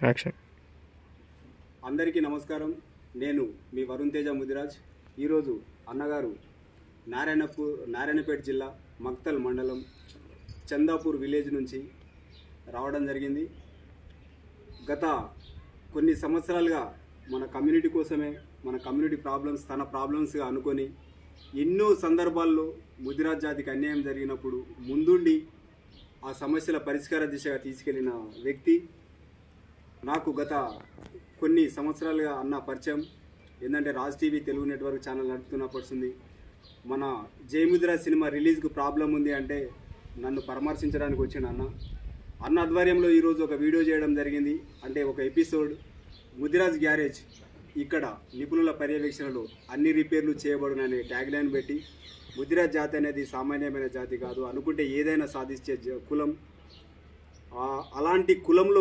Action. అందరికీ నమస్కారం. నేను మీ వరుణ్ తేజ ముదిరాజ్. ఈరోజు అన్నగారు నారాయణపేట జిల్లా మక్తల్ మండలం చందాపూర్ విలేజ్ నుంచి రావడం జరిగింది. గత కొన్ని సంవత్సరాలుగా మన కమ్యూనిటీ కోసమే, మన కమ్యూనిటీ ప్రాబ్లమ్స్ తన ప్రాబ్లమ్స్గా అనుకొని ఎన్నో సందర్భాల్లో ముదిరాజ్ జాతికి అన్యాయం జరిగినప్పుడు ముందుండి ఆ సమస్యల పరిష్కార దిశగా తీసుకెళ్లిన వ్యక్తి. నాకు గత కొన్ని సంవత్సరాలుగా అన్న పరిచయం. ఏంటంటే Raj TV Telugu network channel నడుపుతున్నప్పుడు మన జయముదిరాజ్ సినిమా రిలీజ్కు ప్రాబ్లం ఉంది అంటే నన్ను పరామర్శించడానికి వచ్చిన అన్న ఆధ్వర్యంలో ఈరోజు ఒక వీడియో చేయడం జరిగింది. అంటే ఒక ఎపిసోడ్ ముదిరాజ్ గ్యారేజ్ ఇక్కడ నిపుణుల పర్యవేక్షణలో అన్ని రిపేర్లు చేయబడుననే ట్యాగ్లైన్ పెట్టి ముదిరాజ్ జాతి అనేది సామాన్యమైన జాతి కాదు, అనుకుంటే ఏదైనా సాధించే కులం. అలాంటి కులంలో